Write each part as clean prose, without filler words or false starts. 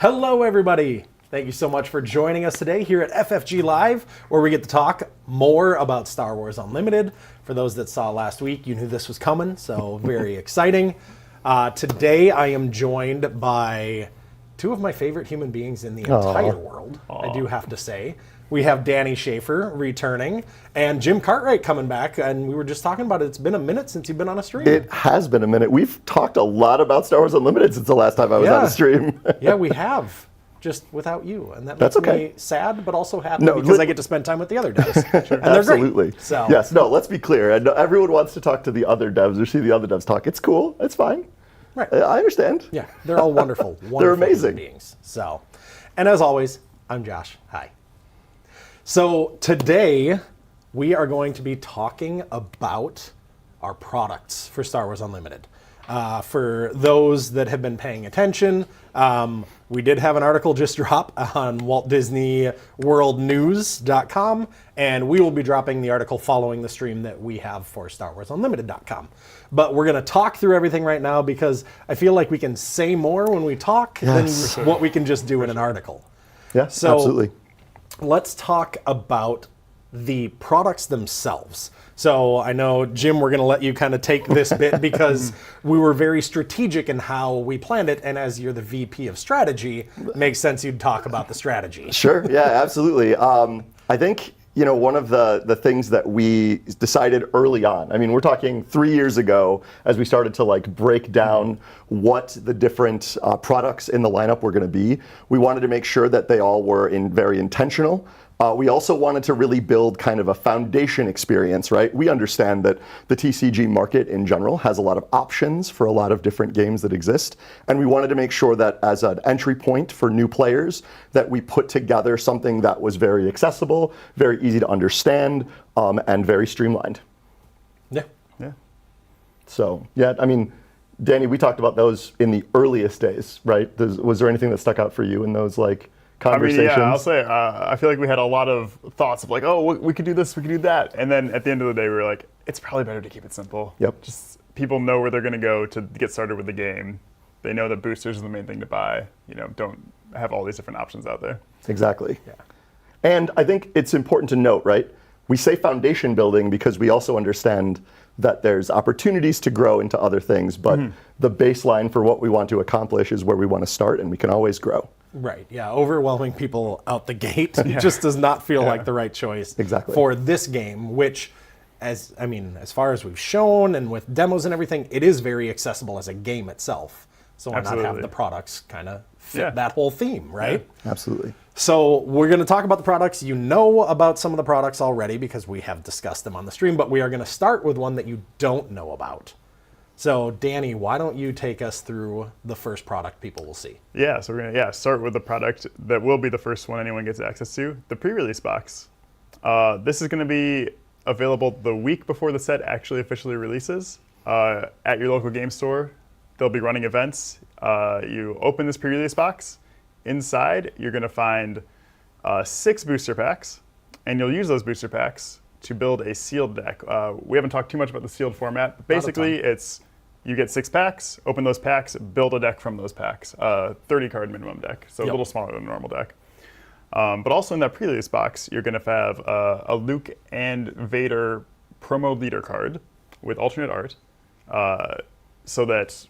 Hello, everybody. Thank you so much for joining us today here at FFG Live, where we get to talk more about Star Wars Unlimited. For those that saw last week, you knew this was coming, so very exciting. Today, I am joined by two of my favorite human beings in the entire world, I do have to say. We have Danny Schaefer returning, and Jim Cartwright coming back, and we were just talking about it. It's been a minute since you've been on a stream. It has been a minute. We've talked a lot about Star Wars Unlimited since the last time I was on a stream. Yeah, we have, just without you, and that makes me sad, but also happy because I get to spend time with the other devs, and they're Absolutely. great. So. Yes, no, let's be clear. I know everyone wants to talk to the other devs or see the other devs talk. It's cool. It's fine. Right. I understand. Yeah, they're all wonderful, wonderful They're amazing human beings. So, and as always, I'm Josh. Hi. So today we are going to be talking about our products for Star Wars Unlimited. For those that have been paying attention, we did have an article just drop on WaltDisneyWorldNews.com, and we will be dropping the article following the stream that we have for StarWarsUnlimited.com. But we're going to talk through everything right now because I feel like we can say more when we talk than what we can just do in an article. Yeah, so, absolutely. Let's talk about the products themselves. So I know, Jim, we're going to let you kind of take this bit because we were very strategic in how we planned it. And as you're the VP of strategy, it makes sense you'd talk about the strategy. Sure. Yeah, absolutely. I think, one of the things that we decided early on, I mean, we're talking 3 years ago as we started to break down what the different products in the lineup were going to be. We wanted to make sure that they all were very intentional. We also wanted to really build kind of a foundation experience, right? We understand that the TCG market in general has a lot of options for a lot of different games that exist. And we wanted to make sure that as an entry point for new players, that we put together something that was very accessible, very easy to understand, and very streamlined. Yeah. Yeah. So, yeah, I mean, Danny, we talked about those in the earliest days, right? Was there anything that stuck out for you in those, conversations? I mean, yeah, I'll say, I feel like we had a lot of thoughts of we could do this, we could do that. And then at the end of the day, we were like, it's probably better to keep it simple. Yep. Just people know where they're going to go to get started with the game. They know that boosters are the main thing to buy. Don't have all these different options out there. Exactly. Yeah. And I think it's important to note, right? We say foundation building because we also understand that there's opportunities to grow into other things, but the baseline for what we want to accomplish is where we want to start, and we can always grow. Right, yeah, overwhelming people out the gate just does not feel like the right choice for this game, which, as far as we've shown and with demos and everything, it is very accessible as a game itself. So why not have the products kind of fit that whole theme, right? Yeah. Absolutely. So we're going to talk about the products. You know about some of the products already because we have discussed them on the stream, but we are going to start with one that you don't know about. So, Danny, why don't you take us through the first product people will see? Yeah, so we're going to start with the product that will be the first one anyone gets access to, the pre-release box. This is going to be available the week before the set actually officially releases at your local game store. They'll be running events. You open this pre-release box. Inside, you're going to find 6 booster packs, and you'll use those booster packs to build a sealed deck. We haven't talked too much about the sealed format, but basically it's you get 6 packs, open those packs, build a deck from those packs. 30 card minimum deck, so a little smaller than a normal deck. But also in that pre-release box, you're going to have a Luke and Vader promo leader card with alternate art, so that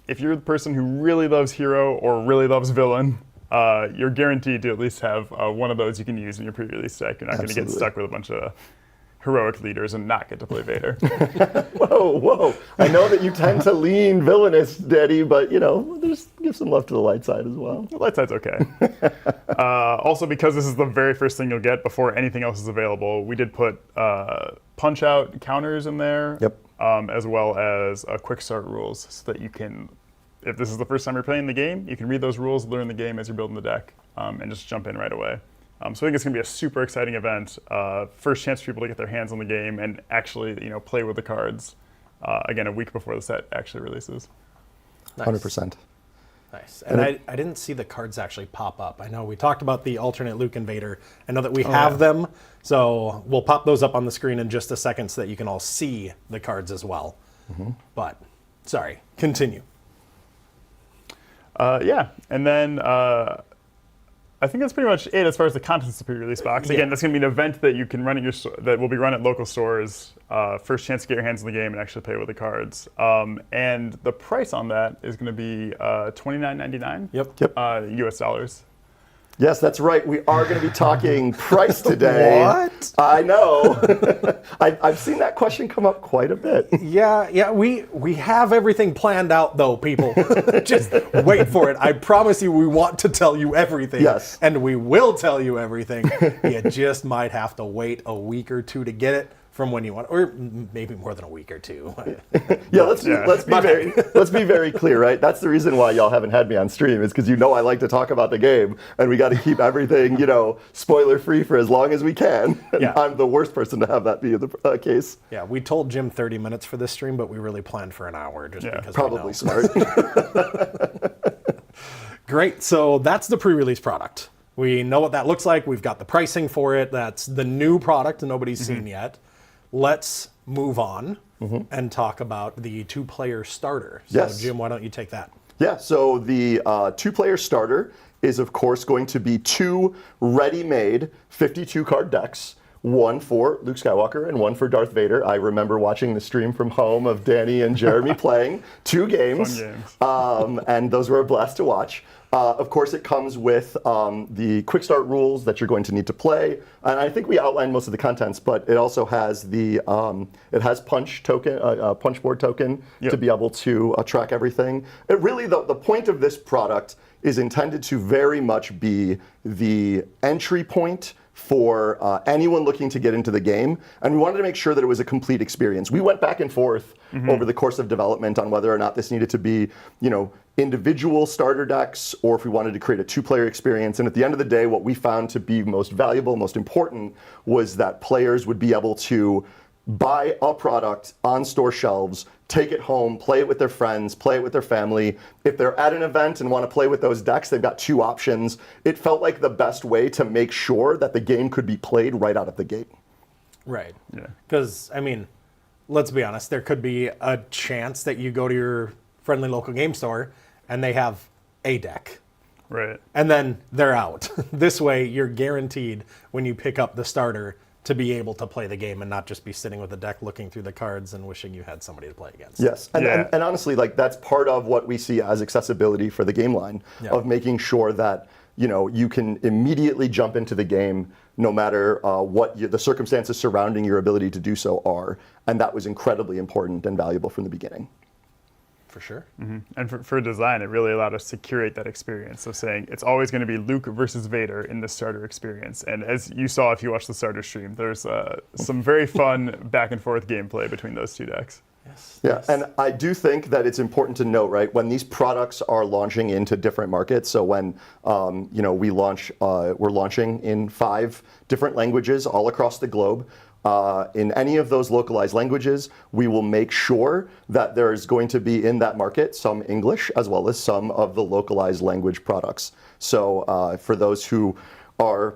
if you're the person who really loves hero or really loves villain, you're guaranteed to at least have one of those you can use in your pre-release deck. You're not going to get stuck with a bunch of heroic leaders and not get to play Vader. Whoa. I know that you tend to lean villainous, Daddy, but, just give some love to the light side as well. The light side's okay. Also, because this is the very first thing you'll get before anything else is available, we did put punch-out counters in there, as well as quick start rules so that you can, if this is the first time you're playing the game, you can read those rules, learn the game as you're building the deck, and just jump in right away. So I think it's going to be a super exciting event. First chance for people to get their hands on the game and actually, play with the cards. Again, a week before the set actually releases. Nice. 100%. Nice. And I didn't see the cards actually pop up. I know we talked about the alternate Luke and Vader. I know that we have them, so we'll pop those up on the screen in just a second so that you can all see the cards as well. But, sorry, continue. Yeah, and then I think that's pretty much it as far as the contents of the pre-release box. Again, that's going to be an event that you can run at that will be run at local stores. First chance to get your hands on the game and actually play with the cards. And the price on that is going to be $29.99. Yep. US dollars. Yes, that's right. We are going to be talking price today. What? I know. I've seen that question come up quite a bit. Yeah, we have everything planned out though, people. Just wait for it. I promise you we want to tell you everything. Yes. And we will tell you everything. You just might have to wait a week or two to get it from when you want, or maybe more than a week or two. Yeah, let's be very clear, right? That's the reason why y'all haven't had me on stream, is because I like to talk about the game, and we got to keep everything, spoiler free for as long as we can. And Yeah. I'm the worst person to have that be the case. Yeah, we told Jim 30 minutes for this stream, but we really planned for an hour just because Probably we know. smart. Great, so that's the pre-release product. We know what that looks like. We've got the pricing for it. That's the new product nobody's seen yet. Let's move on and talk about the two-player starter. So, Yes. Jim, why don't you take that? Yeah, so the two-player starter is, of course, going to be 2 ready-made 52-card decks. One for Luke Skywalker and one for Darth Vader. I remember watching the stream from home of Danny and Jeremy playing 2 games. Fun games. And those were a blast to watch. Of course, it comes with the quick start rules that you're going to need to play, and I think we outlined most of the contents. But it also has the punch token, punch board token to be able to track everything. It really the point of this product is intended to very much be the entry point for anyone looking to get into the game, and we wanted to make sure that it was a complete experience. We went back and forth over the course of development on whether or not this needed to be, individual starter decks, or if we wanted to create a 2-player experience. And at the end of the day, what we found to be most valuable, most important, was that players would be able to buy a product on store shelves, take it home, play it with their friends, play it with their family. If they're at an event and want to play with those decks, they've got 2 options. It felt like the best way to make sure that the game could be played right out of the gate. Right. Yeah. Because, let's be honest, there could be a chance that you go to your friendly local game store and they have a deck. Right. And then they're out. This way, you're guaranteed when you pick up the starter to be able to play the game and not just be sitting with the deck looking through the cards and wishing you had somebody to play against. Yes, and honestly, that's part of what we see as accessibility for the game line, of making sure that you can immediately jump into the game no matter what the circumstances surrounding your ability to do so are, and that was incredibly important and valuable from the beginning. For sure. And for design, it really allowed us to curate that experience of saying it's always going to be Luke versus Vader in the starter experience. And as you saw if you watched the starter stream, there's some very fun back and forth gameplay between those 2 decks. Yes. Yeah, and I do think that it's important to note, right, when these products are launching into different markets. So when we're launching in 5 different languages all across the globe. In any of those localized languages, we will make sure that there is going to be in that market some English as well as some of the localized language products. So for those who are,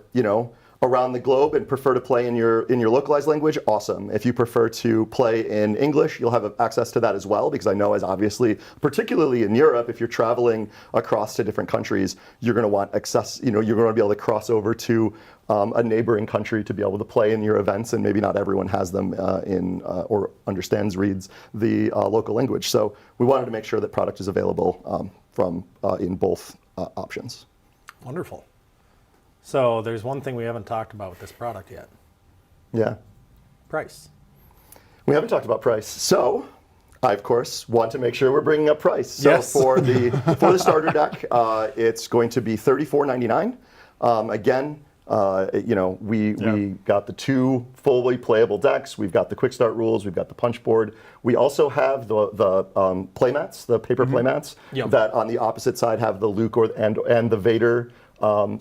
around the globe and prefer to play in your localized language, awesome. If you prefer to play in English, you'll have access to that as well, because I know, as obviously, particularly in Europe, if you're traveling across to different countries, you're going to want access, you're going to be able to cross over to a neighboring country to be able to play in your events, and maybe not everyone has them or reads the local language. So we wanted to make sure that product is available in both options. Wonderful. So there's one thing we haven't talked about with this product yet. Yeah. Price. We haven't talked about price. So I, of course, want to make sure we're bringing up price. So Yes. for the starter deck, it's going to be $34.99. Again, we got the 2 fully playable decks. We've got the quick start rules. We've got the punch board. We also have the playmats, the paper playmats, that on the opposite side have the Luke and the Vader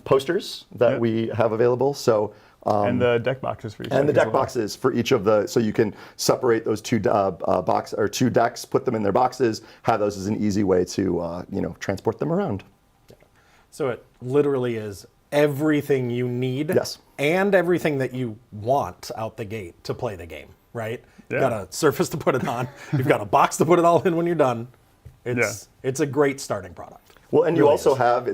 posters that we have available. So and the deck boxes for each. And the deck boxes for each of the, so you can separate those 2 2 decks, put them in their boxes, have those as an easy way to transport them around. So it literally is everything you need and everything that you want out the gate to play the game, right? Yeah. You've got a surface to put it on. You've got a box to put it all in when you're done. It's a great starting product. Well, and you Really also is. have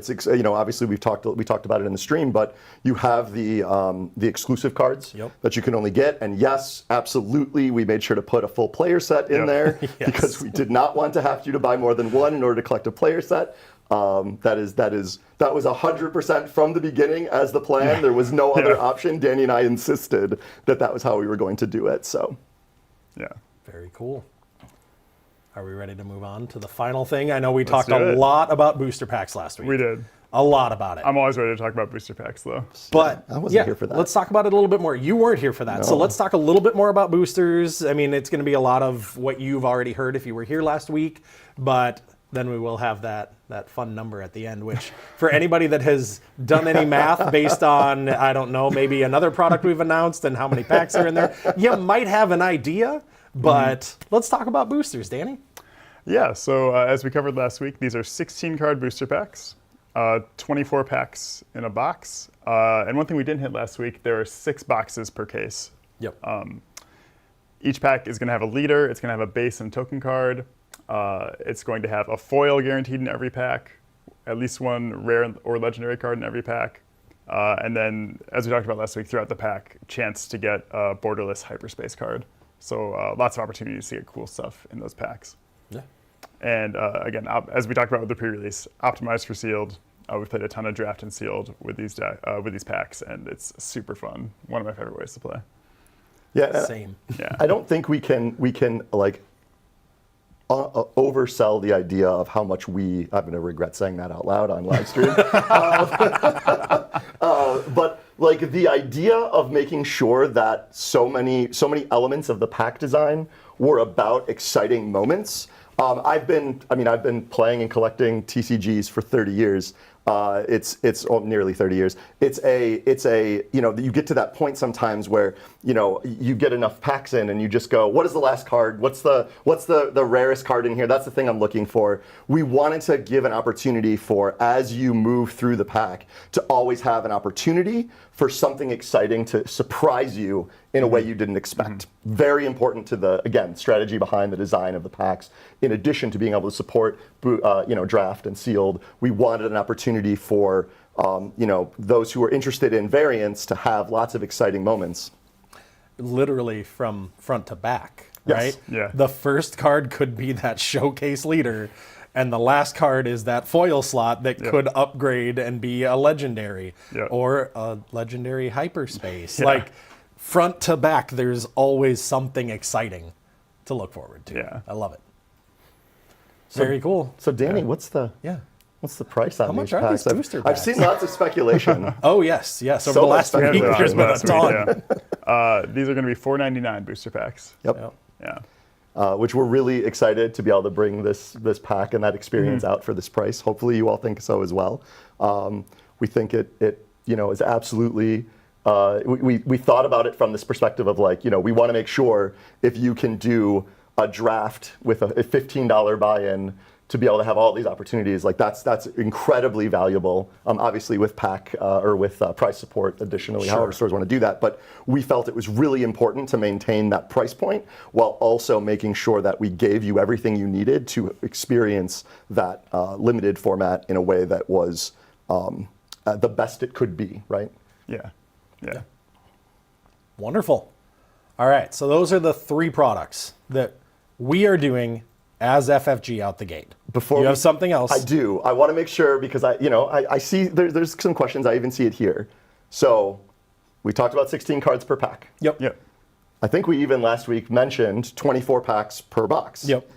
obviously we talked about it in the stream, but you have the exclusive cards Yep. that you can only get. And yes, absolutely, we made sure to put a full player set in Yep. there Yes. because we did not want to have you to buy more than one in order to collect a player set. That was 100% from the beginning as the plan. There was no other option. Danny and I insisted that was how we were going to do it. So, Yeah. Very cool. Are we ready to move on to the final thing? I know we talked do a it. lot about booster packs last week. We did. A lot about it. I'm always ready to talk about booster packs, though. But I wasn't here for that. Let's talk about it a little bit more. You weren't here for that. So No. let's talk a little bit more about boosters. I mean, it's going to be a lot of what you've already heard if you were here last week, but then we will have that fun number at the end, which for anybody that has done any math based on, I don't know, maybe another product we've announced and how many packs are in there, you might have an idea, but let's talk about boosters, Danny. Yeah, so as we covered last week, these are 16 card booster packs, 24 packs in a box. And one thing we didn't hit last week, there are 6 boxes per case. Yep. Each pack is going to have a leader, it's going to have a base and token card. It's going to have a foil guaranteed in every pack, at least one rare or legendary card in every pack. And then, as we talked about last week, throughout the pack, chance to get a borderless hyperspace card. So lots of opportunities to get cool stuff in those packs. Yeah. And again, as we talked about with the pre-release, optimized for sealed. We've played a ton of draft and sealed with these packs, and it's super fun. One of my favorite ways to play. yeah, Same. Yeah. I don't think we can like oversell the idea of how much I'm going to regret saying that out loud on live stream. But like the idea of making sure that so many elements of the pack design were about exciting moments. I've been playing and collecting TCGs for 30 years. It's nearly 30 years. It's a you get to that point sometimes where you get enough packs in and you just go, what is the last card? What's the rarest card in here? That's the thing I'm looking for. We wanted to give an opportunity for, as you move through the pack, to always have an opportunity for something exciting to surprise you in a way you didn't expect. Very important to the, again, strategy behind the design of the packs. In addition to being able to support draft and sealed, we wanted an opportunity for those who are interested in variants to have lots of exciting moments. Literally from front to back, Yes. right? Yeah. The first card could be that showcase leader, and the last card is that foil slot that could upgrade and be a legendary or a legendary hyperspace. Like front to back, there's always something exciting to look forward to. Yeah. I love it. Very cool. So Danny, what's the price on How these much are packs? these booster I've packs? seen lots of speculation. Oh, yes. Over So the much last speculation. week, Yeah, there's been a last week, ton. yeah. These are going to be $4.99 booster packs. Yep. Yeah. Which we're really excited to be able to bring this pack and that experience out for this price. Hopefully you all think so as well. We think it is absolutely, we thought about it from this perspective of like, we want to make sure if you can do a draft with a $15 buy-in to be able to have all these opportunities, like that's incredibly valuable. Obviously with pack or with price support additionally, however stores want to do that. But we felt it was really important to maintain that price point while also making sure that we gave you everything you needed to experience that limited format in a way that was the best it could be, right? Yeah. Wonderful. All right, so those are the 3 products that we are doing as FFG out the gate. Before you have something else. I do. I want to make sure because I see there's some questions. I even see it here. So we talked about 16 cards per pack. Yep. I think we even last week mentioned 24 packs per box. Yep.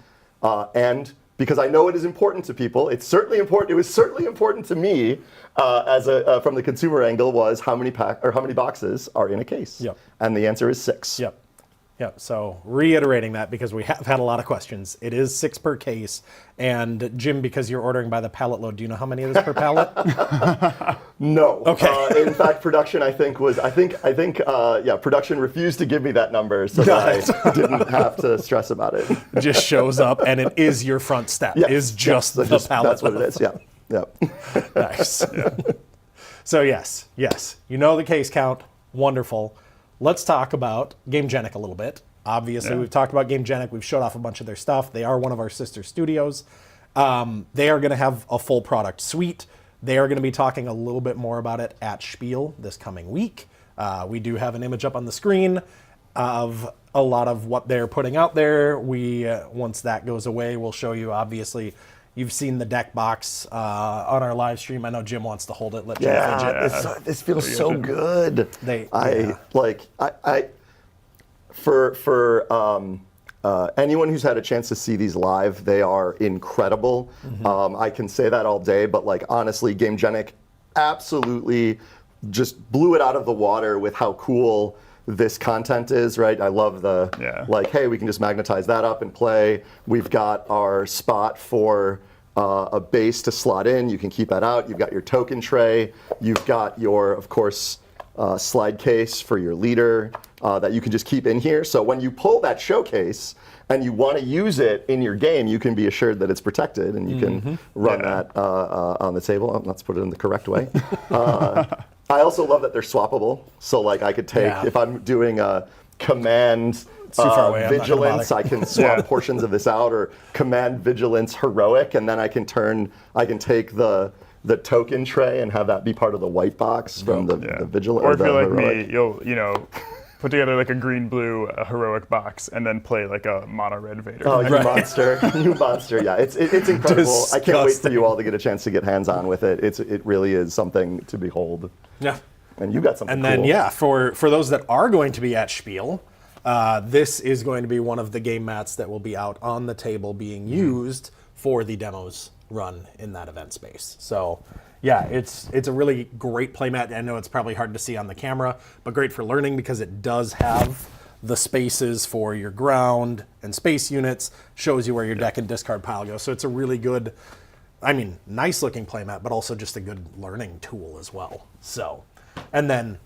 And because I know it is important to people, it's certainly important. It was certainly important to me from the consumer angle was how many boxes are in a case. Yep. And the answer is 6. Yep. So reiterating that because we have had a lot of questions. It is 6 per case. And Jim, because you're ordering by the pallet load, do you know how many it is per pallet? No. Okay. In fact, production production refused to give me that number so that I didn't have to stress about it. It just shows up and it is your front step. Yes, Is just yes, the pallet That's what load. it is. Yeah. Nice. So yes, you know the case count. Wonderful. Let's talk about Gamegenic a little bit. Obviously, we've talked about Gamegenic. We've showed off a bunch of their stuff. They are one of our sister studios. They are going to have a full product suite. They are going to be talking a little bit more about it at Spiel this coming week. We do have an image up on the screen of a lot of what they're putting out there. Once that goes away, we'll show you. Obviously, you've seen the deck box on our live stream. I know Jim wants to hold it. Let Jim fidget. This feels so good. Anyone who's had a chance to see these live, they are incredible. I can say that all day, but like honestly, Gamegenic absolutely just blew it out of the water with how cool this content is, right? I love like, hey, we can just magnetize that up and play. We've got our spot for a base to slot in. You can keep that out. You've got your token tray. You've got your, of course, slide case for your leader that you can just keep in here. So when you pull that showcase and you want to use it in your game, you can be assured that it's protected and you can run that on the table. Let's put it in the correct way. I also love that they're swappable. So like I could take, if I'm doing a command vigilance, I can swap portions of this out, or command vigilance heroic, and then I can take the token tray and have that be part of the white box from the vigilance. Or if you're like me, you'll put together like a green-blue heroic box and then play like a mono-red Vader. Oh, you monster. You monster. Yeah, it's incredible. Disgusting. I can't wait for you all to get a chance to get hands-on with it. It really is something to behold. Yeah. And you got something And cool. then, for those that are going to be at Spiel, this is going to be one of the game mats that will be out on the table being used for the demos run in that event space. So yeah, it's a really great playmat. I know it's probably hard to see on the camera, but great for learning because it does have the spaces for your ground and space units, shows you where your deck and discard pile goes. So it's a really good, nice looking playmat, but also just a good learning tool as well. So, and then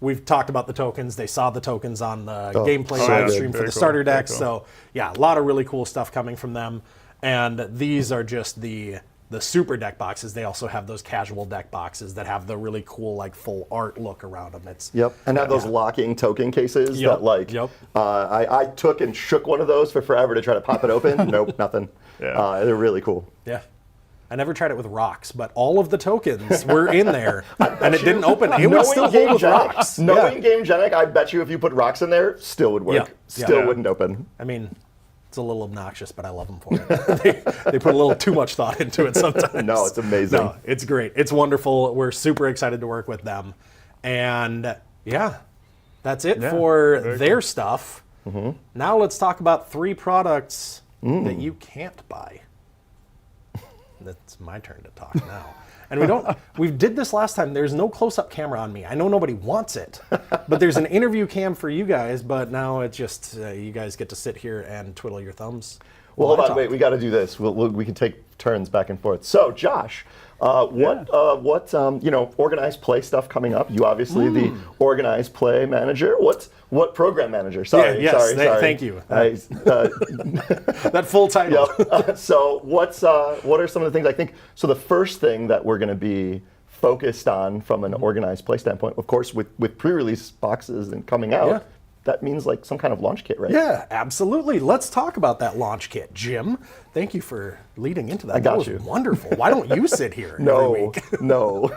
we've talked about the tokens. They saw the tokens on the gameplay live stream for the starter decks. Cool. So yeah, a lot of really cool stuff coming from them. And these are just the super deck boxes. They also have those casual deck boxes that have the really cool like full art look around them. And have those locking token cases that like I took and shook one of those for forever to try to pop it open. Nope, nothing. They're really cool. Yeah. I never tried it with rocks, but all of the tokens were in there, and it didn't open. It would still hold with rocks. Knowing Gamegenic, I bet you if you put rocks in there, still would work. Still wouldn't open. It's a little obnoxious, but I love them for it. they put a little too much thought into it sometimes. No, it's amazing. No, it's great. It's wonderful. We're super excited to work with them. And yeah, that's it for their stuff. Now let's talk about 3 products that you can't buy. That's my turn to talk now. And we did this last time. There's no close-up camera on me. I know nobody wants it, but there's an interview cam for you guys, but now it's just, you guys get to sit here and twiddle your thumbs. Well, hold on, wait, we got to do this. We can take turns back and forth. So, Josh, what organized play stuff coming up? You obviously the organized play manager. What program manager? Sorry. Thank you. That full title. So what are some of the things I think? So the first thing that we're going to be focused on from an organized play standpoint, of course, with pre-release boxes and coming out. That means like some kind of launch kit, right? Yeah, absolutely. Let's talk about that launch kit, Jim. Thank you for leading into that. That was wonderful. Why don't you sit here every week? No.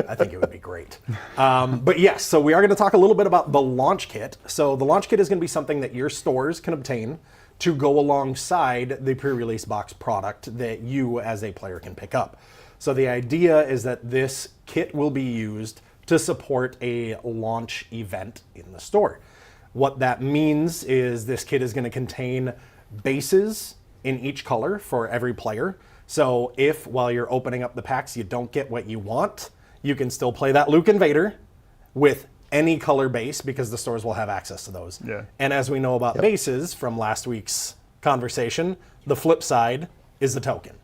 I think it would be great. But yes, so we are going to talk a little bit about the launch kit. So the launch kit is going to be something that your stores can obtain to go alongside the pre-release box product that you as a player can pick up. So the idea is that this kit will be used to support a launch event in the store. What that means is this kit is going to contain bases in each color for every player. So if while you're opening up the packs you don't get what you want, you can still play that Luke Invader with any color base because the stores will have access to those. And as we know about bases from last week's conversation, the flip side is the token.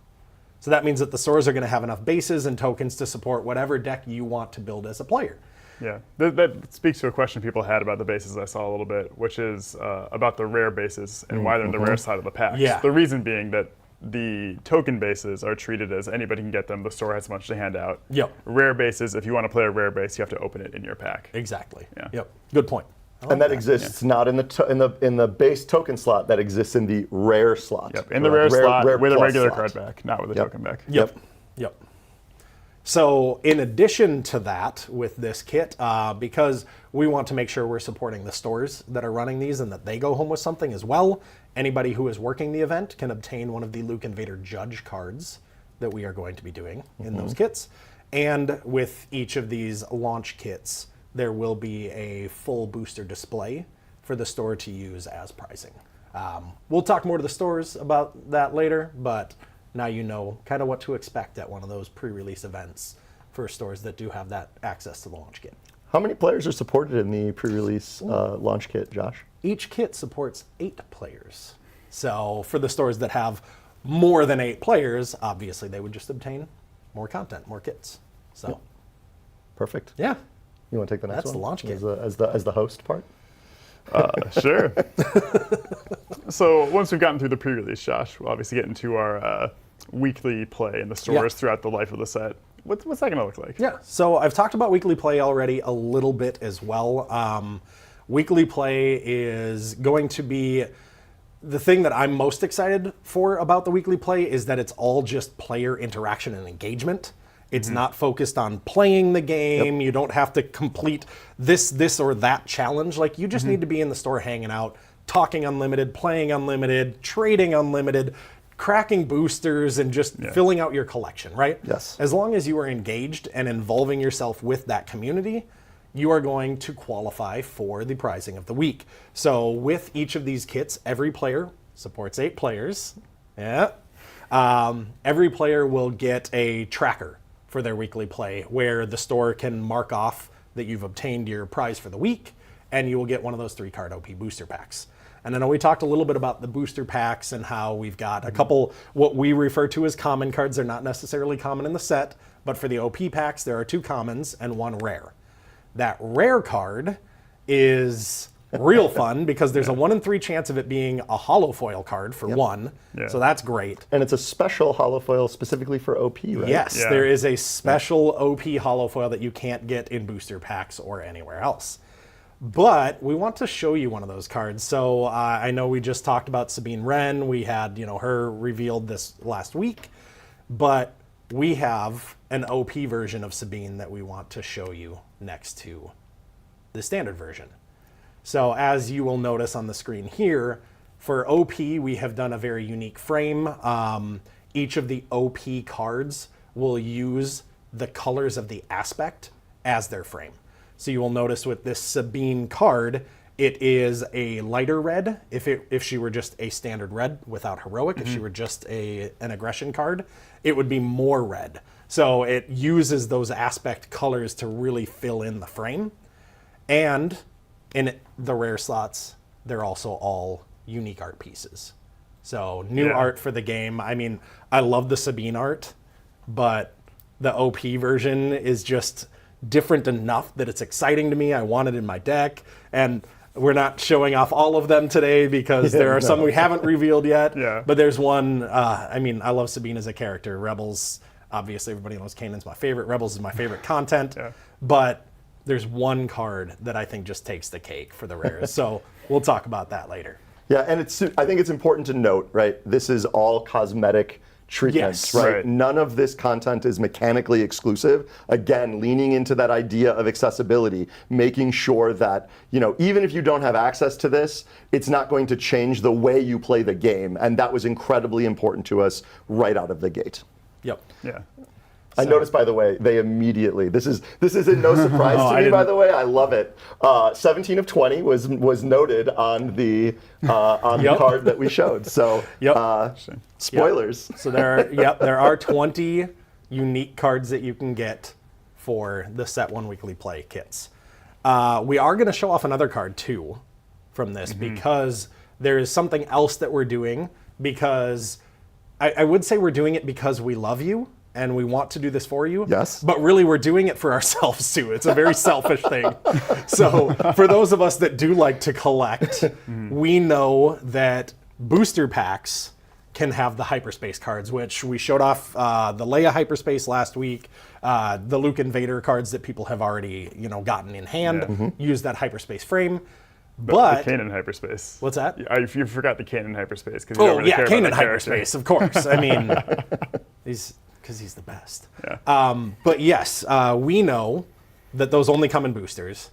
So that means that the stores are going to have enough bases and tokens to support whatever deck you want to build as a player. Yeah, that speaks to a question people had about the bases I saw a little bit, which is about the rare bases and why they're in the rare side of the packs. The reason being that the token bases are treated as anybody can get them. The store has a bunch to hand out. Rare bases, if you want to play a rare base, you have to open it in your pack. Exactly. Good point. And that exists not in the base token slot. That exists in the rare slot. Yep. In the rare slot with a plus regular slot. card back, not with a token back. Yep. So in addition to that, with this kit, because we want to make sure we're supporting the stores that are running these and that they go home with something as well, anybody who is working the event can obtain one of the Luke Invader Judge cards that we are going to be doing in those kits. And with each of these launch kits, there will be a full booster display for the store to use as pricing. We'll talk more to the stores about that later, but now you know kind of what to expect at one of those pre-release events for stores that do have that access to the launch kit. How many players are supported in the pre-release launch kit, Josh? Each kit supports 8 players. So for the stores that have more than 8 players, obviously they would just obtain more content, more kits. So, Yep. Perfect. yeah. You want to take the next That's one? the launch kit. As the host part? Sure. So once we've gotten through the pre-release, Josh, we'll obviously get into our weekly play in the stores throughout the life of the set. What's that going to look like? Yeah, so I've talked about weekly play already a little bit as well. Weekly play is going to be the thing that I'm most excited for about the weekly play is that it's all just player interaction and engagement. It's not focused on playing the game. You don't have to complete this or that challenge. Like, you just need to be in the store hanging out, talking unlimited, playing unlimited, trading unlimited, cracking boosters, and just filling out your collection, right? Yes. As long as you are engaged and involving yourself with that community, you are going to qualify for the prizing of the week. So with each of these kits, every player supports 8 players. Yeah. Every player will get a tracker for their weekly play where the store can mark off that you've obtained your prize for the week, and you will get one of those 3-card OP booster packs. And I know we talked a little bit about the booster packs and how we've got a couple what we refer to as common cards. They're not necessarily common in the set, but for the OP packs, there are 2 commons and 1 rare. That rare card is real fun because there's a 1 in 3 chance of it being a holo foil card for 1. Yeah. So that's great. And it's a special holofoil specifically for OP, right? Yes, Yeah. there is a special OP holofoil that you can't get in booster packs or anywhere else. But we want to show you one of those cards. So I know we just talked about Sabine Wren. We had her revealed this last week. But we have an OP version of Sabine that we want to show you next to the standard version. So as you will notice on the screen here, for OP, we have done a very unique frame. Each of the OP cards will use the colors of the aspect as their frame. So you will notice with this Sabine card, it is a lighter red. If she were just a standard red without heroic, if she were just an aggression card, it would be more red. So it uses those aspect colors to really fill in the frame. And in the rare slots, they're also all unique art pieces. So new art for the game. I mean, I love the Sabine art, but the OP version is just different enough that it's exciting to me. I want it in my deck. And we're not showing off all of them today because there are some we haven't revealed yet. Yeah. But there's one, I mean, I love Sabine as a character. Rebels, obviously everybody knows Kanan's my favorite. Rebels is my favorite content. But there's one card that I think just takes the cake for the rares. So we'll talk about that later. Yeah, and I think it's important to note, right, this is all cosmetic treatments, Yes. right? None of this content is mechanically exclusive. Again, leaning into that idea of accessibility, making sure that, even if you don't have access to this, it's not going to change the way you play the game. And that was incredibly important to us right out of the gate. Yep. Yeah. I noticed, by the way, they immediately. This is no surprise to me, by the way. I love it. 17 of 20 was noted on the card that we showed. So spoilers. So there are 20 unique cards that you can get for the Set 1 Weekly Play kits. We are going to show off another card too from this because there is something else that we're doing because I would say we're doing it because we love you and we want to do this for you. Yes. But really we're doing it for ourselves too. It's a very selfish thing. So for those of us that do like to collect, we know that booster packs can have the hyperspace cards, which we showed off the Leia hyperspace last week. The Luke Invader cards that people have already gotten in hand use that hyperspace frame. But the Kanan hyperspace. what's that? You forgot the Kanan hyperspace because Oh yeah, Kanan hyperspace, of course. I mean, he's the best. Yeah. But yes, we know that those only come in boosters,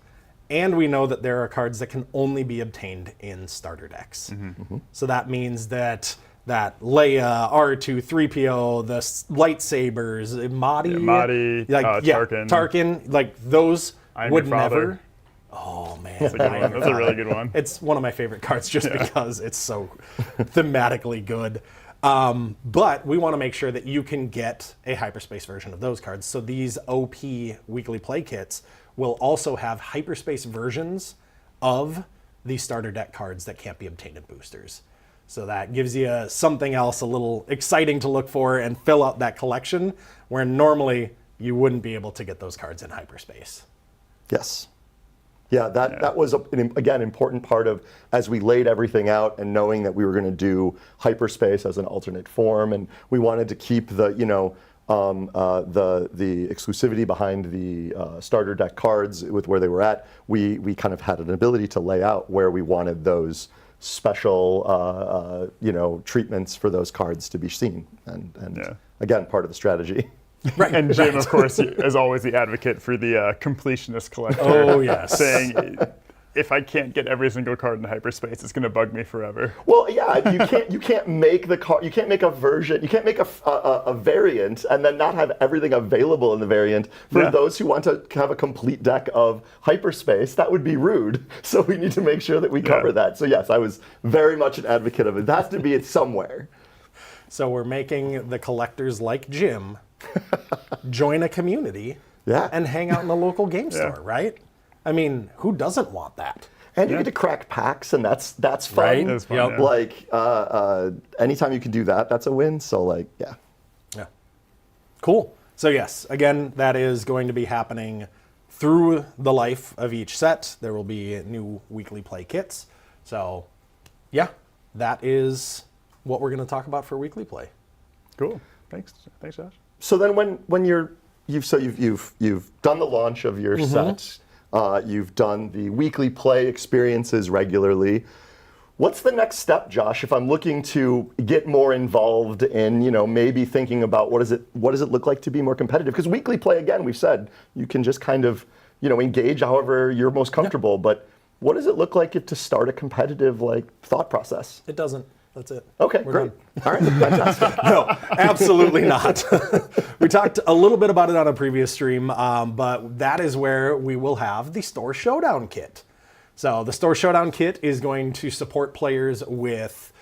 and we know that there are cards that can only be obtained in starter decks. So that means that Leia, R2, 3PO, the lightsabers, Mahdi, Tarkin, like those would never. Oh man, that's a really good one. It's one of my favorite cards just because it's so thematically good. But we want to make sure that you can get a hyperspace version of those cards. So these OP weekly play kits will also have hyperspace versions of the starter deck cards that can't be obtained in boosters. So that gives you something else a little exciting to look for and fill out that collection where normally you wouldn't be able to get those cards in hyperspace. Yes. Yeah, that was, again, important part of, as we laid everything out and knowing that we were going to do hyperspace as an alternate form, and we wanted to keep the, the exclusivity behind the starter deck cards with where they were at. We kind of had an ability to lay out where we wanted those special, treatments for those cards to be seen, and again, part of the strategy. Right. And Jim, of course, is always the advocate for the completionist collector. Oh, yes. Saying, if I can't get every single card in hyperspace, it's going to bug me forever. Well, yeah, you can't make the card. You can't make a version. You can't make a variant and then not have everything available in the variant for those who want to have a complete deck of hyperspace. That would be rude. So we need to make sure that we cover that. So yes, I was very much an advocate of it. It has to be it somewhere. So we're making the collectors like Jim join a community and hang out in the local game store, right? I mean, who doesn't want that? And you get to crack packs, and that's fun. Right? That's fun, Yep. Like, anytime you can do that, that's a win. So, like, Yeah. Cool. So, yes, again, that is going to be happening through the life of each set. There will be new weekly play kits. So, yeah, that is what we're going to talk about for weekly play. Cool. Thanks, Josh. So then, when you've done the launch of your set, you've done the weekly play experiences regularly. What's the next step, Josh? If I'm looking to get more involved in, maybe thinking about what does it look like to be more competitive? Because weekly play, again, we've said you can just kind of, engage however you're most comfortable. But what does it look like to start a competitive thought process? It doesn't. That's it. Okay, We're great. done. All right, fantastic. No, absolutely not. We talked a little bit about it on a previous stream, but that is where we will have the Store Showdown kit. So the Store Showdown kit is going to support players with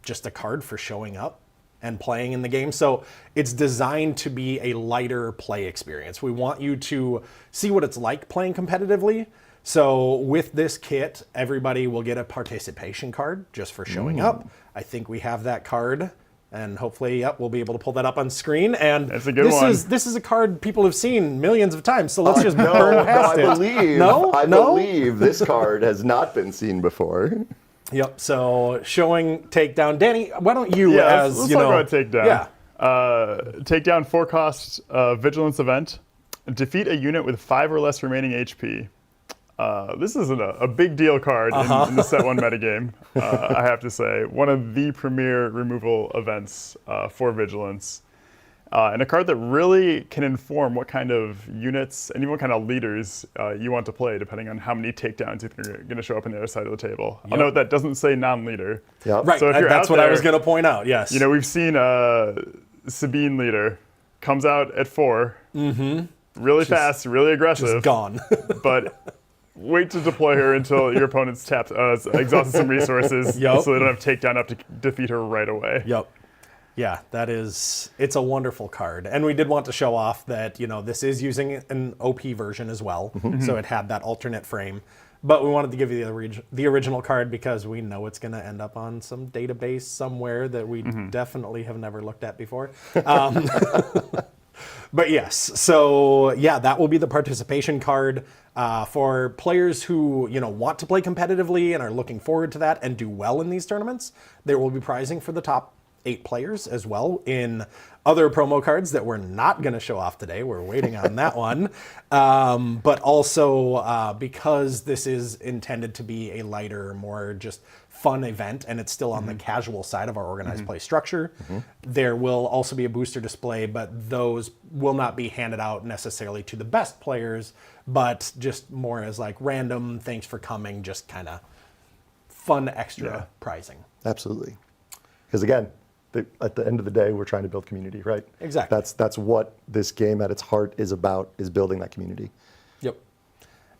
just a card for showing up and playing in the game. So it's designed to be a lighter play experience. We want you to see what it's like playing competitively. So with this kit, everybody will get a participation card just for showing up. I think we have that card, and hopefully, we'll be able to pull that up on screen. And that's a good one. This is a card people have seen millions of times. So let's just burn past I it. believe this card has not been seen before. Yep. So showing takedown, Danny. Why don't you, let's talk about takedown. Yeah. Takedown 4-cost vigilance event. Defeat a unit with 5 or less remaining HP. This is a big deal card in the set 1 metagame, I have to say. One of the premier removal events for Vigilance. And a card that really can inform what kind of units and even what kind of leaders you want to play, depending on how many takedowns you're going to show up on the other side of the table. I'll note that doesn't say non-leader. Yep. Right, So if you're that's out what I there, was going to point out, yes. we've seen Sabine leader comes out at 4, really fast, really aggressive. Just gone. But wait to deploy her until your opponent's tapped, exhausted some resources, so they don't have takedown up to defeat her right away. Yep. Yeah, it's a wonderful card. And we did want to show off that, this is using an OP version as well. So it had that alternate frame. But we wanted to give you the original card because we know it's going to end up on some database somewhere that we definitely have never looked at before. But yes, so that will be the participation card for players who want to play competitively and are looking forward to that and do well in these tournaments. There will be prizing for the top 8 players as well in other promo cards that we're not going to show off today. We're waiting on that one. But also because this is intended to be a lighter, more just fun event, and it's still on the casual side of our organized play structure, there will also be a booster display, but those will not be handed out necessarily to the best players, but just more as like random thanks for coming, just kind of fun extra prizing. Absolutely. Because again, at the end of the day, we're trying to build community, right? Exactly. That's what this game at its heart is about, is building that community. Yep.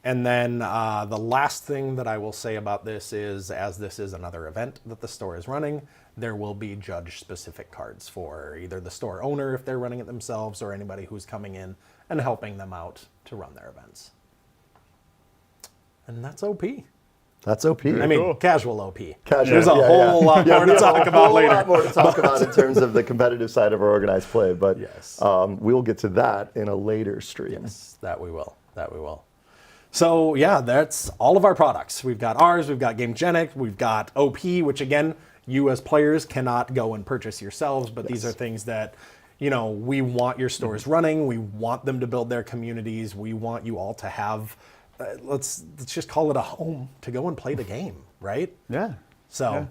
And then the last thing that I will say about this is, as this is another event that the store is running, there will be judge-specific cards for either the store owner if they're running it themselves, or anybody who's coming in and helping them out to run their events. And that's OP. That's OP. I mean, cool. casual OP. Casual, There's a whole lot more to talk about later. A lot more to talk about in terms of the competitive side of our organized play, but Yes. we'll get to that in a later stream. Yes, that we will. That we will. So yeah, that's all of our products. We've got ours, we've got Gamegenic, we've got OP, which again, you as players cannot go and purchase yourselves, but these are things that, you know, we want your stores running, we want them to build their communities, we want you all to have, let's just call it a home to go and play the game, right? Yeah. So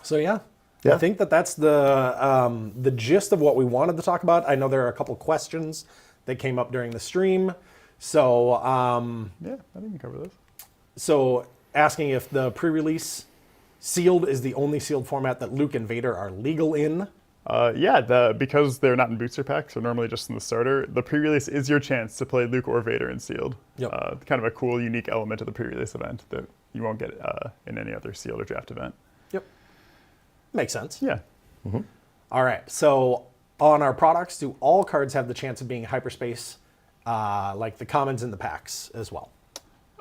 yeah. Yeah. I think that's the gist of what we wanted to talk about. I know there are a couple questions that came up during the stream. So Yeah, I think we can cover those. so asking if the pre-release sealed is the only sealed format that Luke and Vader are legal in. Because they're not in booster packs, so normally just in the starter, the pre-release is your chance to play Luke or Vader in sealed. Yep. Kind of a cool, unique element of the pre-release event that you won't get in any other sealed or draft event. Yep. Makes sense. Yeah. All right. So on our products, do all cards have the chance of being hyperspace, like the commons and the packs as well?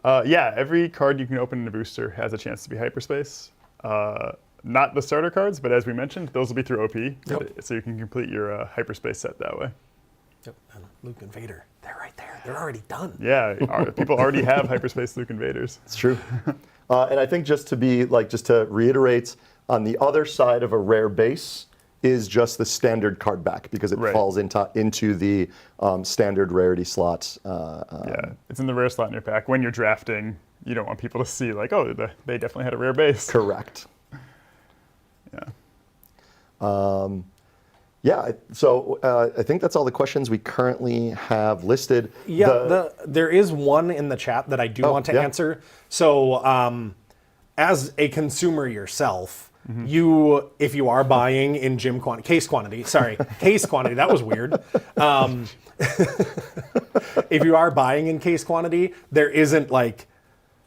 Yeah, every card you can open in a booster has a chance to be hyperspace. Not the starter cards, but as we mentioned, those will be through OP, so you can complete your hyperspace set that way. Yep. And Luke and Vader, they're right there. They're already done. Yeah, people already have hyperspace Luke Invaders. It's true. And I think just to reiterate, on the other side of a rare base is just the standard card back, because it falls into the standard rarity slot. Yeah, it's in the rare slot in your pack. When you're drafting, you don't want people to see like, oh, they definitely had a rare base. Correct. Yeah. So I think that's all the questions we currently have listed. Yeah, there is one in the chat that I do want to answer. So as a consumer yourself, if you are buying in case quantity, that was weird. If you are buying in case quantity, there isn't like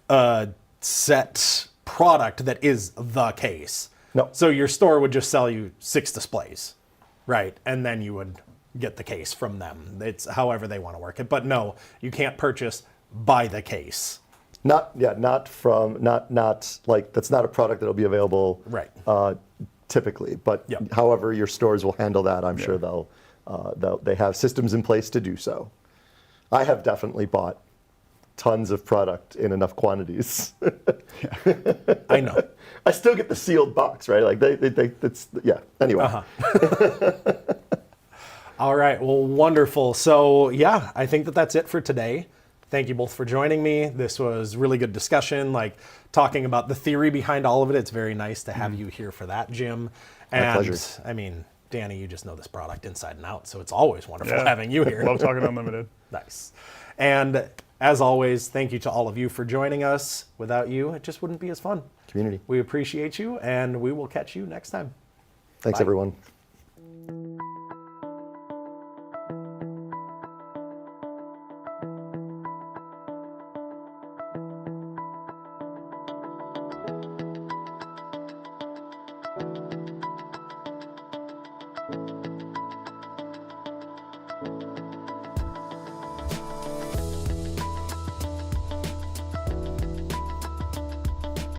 a set product that is the case. No. So your store would just sell you 6 displays, right? And then you would get the case from them. It's however they want to work it. But no, you can't purchase by the case. Not like that's not a product that'll be available Right. Typically. But however your stores will handle that, I'm sure they have systems in place to do so. I have definitely bought tons of product in enough quantities. I know. I still get the sealed box, right? Like anyway. All right. Well, wonderful. So yeah, I think that's it for today. Thank you both for joining me. This was really good discussion, like talking about the theory behind all of it. It's very nice to have you here for that, Jim. And My pleasure. I mean, Danny, you just know this product inside and out, so it's always wonderful having you here. Love talking Unlimited. Nice. And as always, thank you to all of you for joining us. Without you, it just wouldn't be as fun. Community. We appreciate you, and we will catch you next time. Thanks, Bye. everyone.